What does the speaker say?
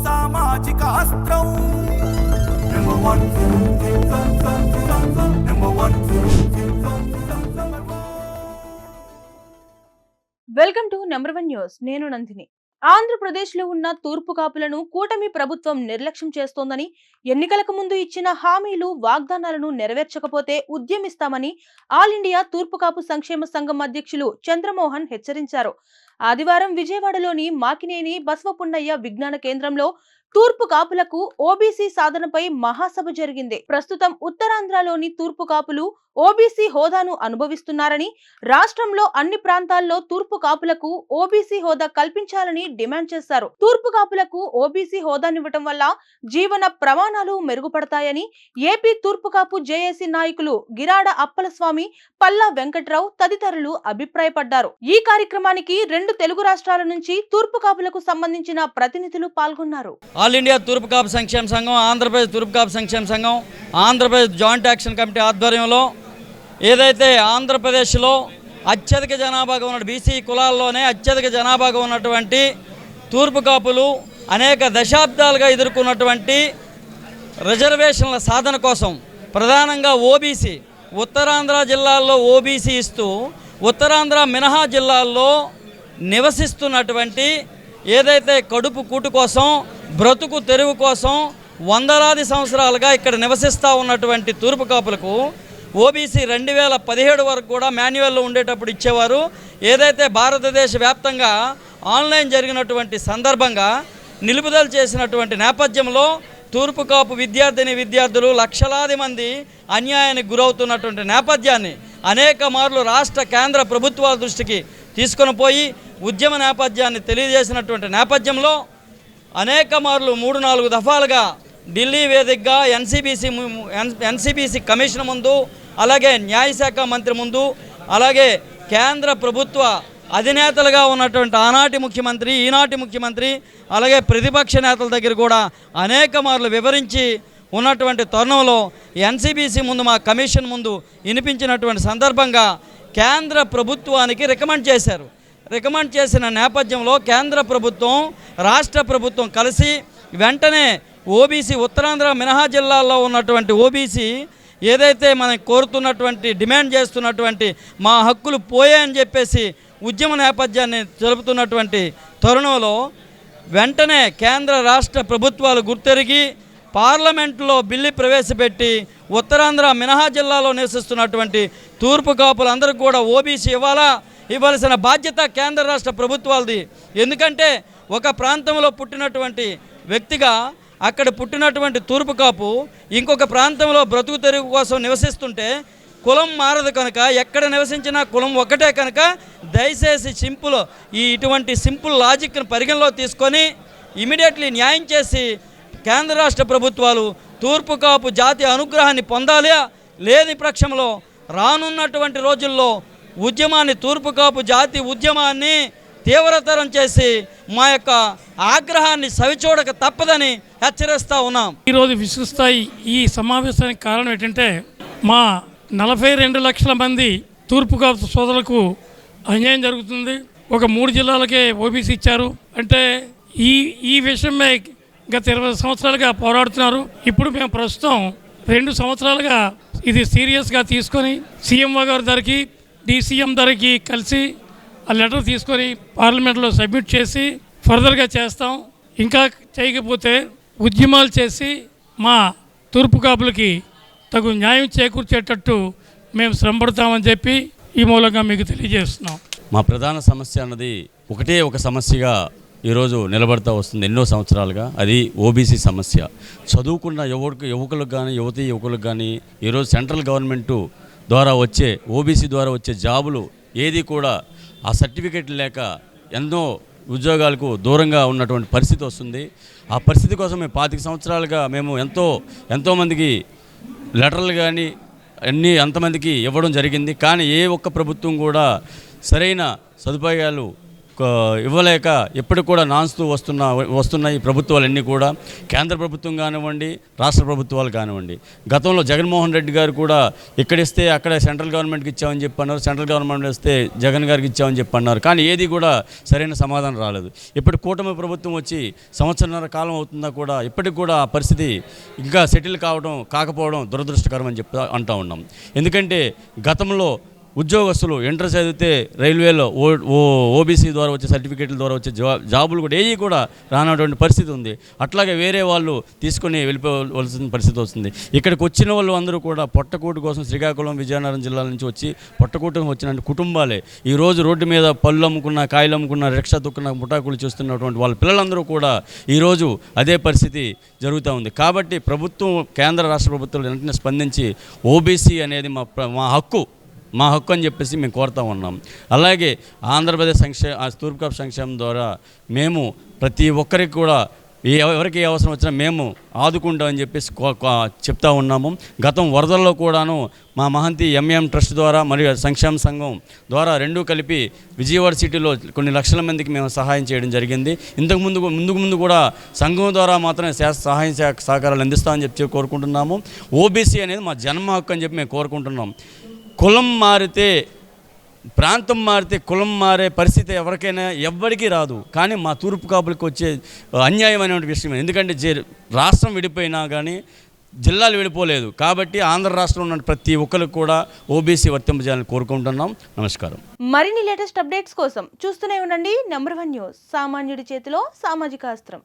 సామాజిక అస్త్రం welcome to number 1 news. నేను నందిని. ఆంధ్రప్రదేశ్లో ఉన్న తూర్పు కాపులను కూటమి ప్రభుత్వం నిర్లక్ష్యం చేస్తోందని, ఎన్నికలకు ముందు ఇచ్చిన హామీలు వాగ్దానాలను నెరవేర్చకపోతే ఉద్యమిస్తామని ఆల్ ఇండియా తూర్పు కాపు సంక్షేమ సంఘం అధ్యక్షులు చంద్రమోహన్ హెచ్చరించారు. ఆదివారం విజయవాడలోని మాకినేని బసవపున్నయ్య విజ్ఞాన కేంద్రంలో తూర్పు కాపులకు ఓబీసీ సాధనపై మహాసభ జరిగింది. ప్రస్తుతం ఉత్తరాంధ్రలోని తూర్పు కాపులు ఓబీసీ హోదాను అనుభవిస్తున్నారని, రాష్ట్రంలో అన్ని ప్రాంతాల్లో తూర్పు కాపులకు ఓబీసీ హోదా కల్పించాలని డిమాండ్ చేశారు. తూర్పు కాపులకు ఓబీసీ హోదానివ్వటం వల్ల జీవన ప్రమాణాలు మెరుగుపడతాయని ఏపీ తూర్పు కాపు జేఏసీ నాయకులు గిరాడ అప్పలస్వామి, పల్లా వెంకట్రావు తదితరులు అభిప్రాయపడ్డారు. ఈ కార్యక్రమానికి 2 తెలుగు రాష్ట్రాల నుంచి తూర్పు కాపులకు సంబంధించిన ప్రతినిధులు పాల్గొన్నారు. ఆల్ ఇండియా తూర్పు కాపు సంక్షేమ సంఘం, ఆంధ్రప్రదేశ్ తూర్పు కాపు సంక్షేమ సంఘం, ఆంధ్రప్రదేశ్ జాయింట్ యాక్షన్ కమిటీ ఆధ్వర్యంలో ఏదైతే ఆంధ్రప్రదేశ్లో అత్యధిక జనాభాగా ఉన్న బీసీ కులాల్లోనే అత్యధిక జనాభాగా ఉన్నటువంటి తూర్పు కాపులు అనేక దశాబ్దాలుగా ఎదుర్కొన్నటువంటి రిజర్వేషన్ల సాధన కోసం ప్రధానంగా ఓబీసీ ఉత్తరాంధ్ర జిల్లాల్లో ఓబీసీ ఇస్తూ ఉత్తరాంధ్ర మినహా జిల్లాల్లో నివసిస్తున్నటువంటి ఏదైతే కడుపు కూటు కోసం బ్రతుకు తెరువు కోసం వందలాది సంవత్సరాలుగా ఇక్కడ నివసిస్తూ ఉన్నటువంటి తూర్పు కాపులకు ఓబీసీ 2017 వరకు కూడా మాన్యువల్లో ఉండేటప్పుడు ఇచ్చేవారు. ఏదైతే భారతదేశ వ్యాప్తంగా ఆన్లైన్ జరిగినటువంటి సందర్భంగా నిలుపుదల చేసినటువంటి నేపథ్యంలో తూర్పు కాపు విద్యార్థులు లక్షలాది మంది అన్యాయానికి గురవుతున్నటువంటి నేపథ్యాన్ని అనేక మార్లు రాష్ట్ర కేంద్ర ప్రభుత్వాల దృష్టికి తీసుకొని పోయి ఉద్యమ నేపథ్యాన్ని తెలియజేసినటువంటి నేపథ్యంలో అనేక మార్లు 3-4 దఫాలుగా ఢిల్లీ వేదికగా ఎన్సీబీసీ కమిషన్ ముందు, అలాగే న్యాయశాఖ మంత్రి ముందు, అలాగే కేంద్ర ప్రభుత్వ అధినేతలుగా ఉన్నటువంటి ఆనాటి ముఖ్యమంత్రి, ఈనాటి ముఖ్యమంత్రి, అలాగే ప్రతిపక్ష నేతల దగ్గర కూడా అనేక మార్లు వివరించి ఉన్నటువంటి తరుణంలో ఎన్సీబీసీ ముందు, మా కమిషన్ ముందు వినిపించినటువంటి సందర్భంగా కేంద్ర ప్రభుత్వానికి రికమెండ్ చేసిన నేపథ్యంలో కేంద్ర ప్రభుత్వం రాష్ట్ర ప్రభుత్వం కలిసి వెంటనే ఓబీసీ ఉత్తరాంధ్ర మినహా జిల్లాల్లో ఉన్నటువంటి ఓబీసీ ఏదైతే మనం కోరుతున్నటువంటి డిమాండ్ చేస్తున్నటువంటి మా హక్కులు పోయాయని చెప్పేసి ఉద్యమ నేపథ్యాన్ని జరుపుతున్నటువంటి తరుణంలో వెంటనే కేంద్ర రాష్ట్ర ప్రభుత్వాలు గుర్తెరిగి పార్లమెంటులో బిల్లు ప్రవేశపెట్టి ఉత్తరాంధ్ర మినహా జిల్లాలో నివసిస్తున్నటువంటి తూర్పు కాపులందరికీ కూడా ఓబీసీ ఇవ్వాల్సిన బాధ్యత కేంద్ర రాష్ట్ర ప్రభుత్వాలది. ఎందుకంటే ఒక ప్రాంతంలో పుట్టినటువంటి వ్యక్తిగా అక్కడ పుట్టినటువంటి తూర్పు కాపు ఇంకొక ప్రాంతంలో బ్రతుకు తెరుగు కోసం నివసిస్తుంటే కులం మారదు కనుక, ఎక్కడ నివసించినా కులం ఒకటే కనుక దయచేసి ఇటువంటి సింపుల్ లాజిక్ను పరిగణలో తీసుకొని ఇమీడియట్లీ న్యాయం చేసి కేంద్ర రాష్ట్ర ప్రభుత్వాలు తూర్పు కాపు జాతి అనుగ్రహాన్ని పొందాలి. లేని పక్షంలో రానున్నటువంటి రోజుల్లో ఉద్యమాన్ని, తూర్పు కాపు జాతి ఉద్యమాన్ని తీవ్రతరం చేసి మా యొక్క ఆగ్రహాన్ని సవిచూడక తప్పదని హెచ్చరిస్తూ ఉన్నాం. ఈరోజు విశ్వస్తాయి ఈ సమావేశానికి కారణం ఏంటంటే మా 42 లక్షల మంది తూర్పు కాపు సోదరులకు అన్యాయం జరుగుతుంది. ఒక 3 జిల్లాలకే ఓబీసీ ఇచ్చారు అంటే ఈ విషయమే గత 20 సంవత్సరాలుగా పోరాడుతున్నారు. ఇప్పుడు మేము ప్రస్తుతం 2 సంవత్సరాలుగా ఇది సీరియస్గా తీసుకొని సీఎంఓ గారి దగ్గరికి, డీసీఎం దగ్గరికి కలిసి ఆ లెటర్ తీసుకొని పార్లమెంట్లో సబ్మిట్ చేసి ఫర్దర్గా చేస్తాం. ఇంకా చేయకపోతే ఉద్యమాలు చేసి మా తూర్పు కాపులకి తగు న్యాయం చేకూర్చేటట్టు మేము శ్రమపడతామని చెప్పి ఈ మూలంగా మీకు తెలియజేస్తున్నాం. మా ప్రధాన సమస్య అన్నది ఒక సమస్యగా ఈరోజు నిలబడతా వస్తుంది ఎన్నో సంవత్సరాలుగా. అది ఓబీసీ సమస్య. చదువుకున్న యువకులకు కానీ యువకులకు కానీ ఈరోజు సెంట్రల్ గవర్నమెంటు ద్వారా వచ్చే ఓబీసీ ద్వారా వచ్చే జాబులు ఏది కూడా ఆ సర్టిఫికెట్ లేక ఎన్నో ఉద్యోగాలకు దూరంగా ఉన్నటువంటి పరిస్థితి వస్తుంది. ఆ పరిస్థితి కోసం మేము 25 సంవత్సరాలుగా మేము ఎంతోమందికి లెటర్లు కానీ అంతమందికి ఇవ్వడం జరిగింది. కానీ ఏ ఒక్క ప్రభుత్వం కూడా సరైన సదుపాయాలు ఇవ్వలేక ఎప్పటికి కూడా నాన్స్తూ వస్తున్న ఈ ప్రభుత్వాలన్నీ కూడా కేంద్ర ప్రభుత్వం కానివ్వండి, రాష్ట్ర ప్రభుత్వాలు కానివ్వండి. గతంలో జగన్మోహన్ రెడ్డి గారు కూడా ఇక్కడిస్తే అక్కడే సెంట్రల్ గవర్నమెంట్కి ఇచ్చామని చెప్పన్నారు, సెంట్రల్ గవర్నమెంట్ ఇస్తే జగన్ గారికి ఇచ్చామని చెప్పన్నారు. కానీ ఏది కూడా సరైన సమాధానం రాలేదు. ఇప్పుడు కూటమి ప్రభుత్వం వచ్చి సంవత్సరన్నర కాలం అవుతున్నా కూడా ఇప్పటికి కూడా ఆ పరిస్థితి ఇంకా సెటిల్ కాకపోవడం దురదృష్టకరం అని అంటూ ఉన్నాం. ఎందుకంటే గతంలో ఉద్యోగస్తులు ఇంటర్ చదివితే రైల్వేలో ఓబీసీ ద్వారా వచ్చే సర్టిఫికేట్ల ద్వారా వచ్చే జాబులు కూడా ఏవి కూడా రానటువంటి పరిస్థితి ఉంది. అట్లాగే వేరే వాళ్ళు తీసుకొని వెళ్ళిపోవలసిన పరిస్థితి వస్తుంది. ఇక్కడికి వచ్చిన వాళ్ళు అందరూ కూడా పొట్టకూటి కోసం శ్రీకాకుళం, విజయనగరం జిల్లాల నుంచి వచ్చి పొట్టకూటి వచ్చిన కుటుంబాలే ఈరోజు రోడ్డు మీద పళ్ళు అమ్ముకున్న, కాయలు అమ్ముకున్న, రిక్షా తొక్కున్న, ముఠాకులు చేస్తున్నటువంటి వాళ్ళ పిల్లలందరూ కూడా ఈరోజు అదే పరిస్థితి జరుగుతూ ఉంది. కాబట్టి ప్రభుత్వం, కేంద్ర రాష్ట్ర ప్రభుత్వాలు వెంటనే స్పందించి ఓబీసీ అనేది మా హక్కు అని చెప్పేసి మేము కోరుతూ ఉన్నాం. అలాగే ఆంధ్రప్రదేశ్ తూర్పు సంక్షేమం ద్వారా మేము ప్రతి ఒక్కరికి కూడా ఎవరికి ఏ అవసరం వచ్చినా మేము ఆదుకుంటామని చెప్పేసి చెప్తా ఉన్నాము. గతం వరదల్లో కూడాను మా మహంతి ఎంఎం ట్రస్ట్ ద్వారా మరియు సంక్షేమ సంఘం ద్వారా రెండూ కలిపి విజయవాడ సిటీలో కొన్ని లక్షల మందికి మేము సహాయం చేయడం జరిగింది. ముందు కూడా సంఘం ద్వారా మాత్రమే సహాయం సహకారాలు అందిస్తామని చెప్పి కోరుకుంటున్నాము. ఓబీసీ అనేది మా జన్మ హక్కు అని చెప్పి మేము కోరుకుంటున్నాం. కులం మారితే, ప్రాంతం మారితే కులం మారే పరిస్థితి ఎవ్వరికీ రాదు. కానీ మా తూర్పు కాపులకు వచ్చే అన్యాయమైన విషయం. ఎందుకంటే రాష్ట్రం విడిపోయినా కానీ జిల్లాలు విడిపోలేదు. కాబట్టి ఆంధ్ర రాష్ట్రంలో ఉన్న ప్రతి ఒక్కరికి కూడా ఓబీసీ వర్తింపజేయాలని కోరుకుంటున్నాం. నమస్కారం. మరిన్ని లేటెస్ట్ అప్డేట్స్ కోసం చూస్తూనే ఉండండి నెంబర్ 1 న్యూస్. సామాన్యుడి చేతిలో సామాజిక అస్త్రం.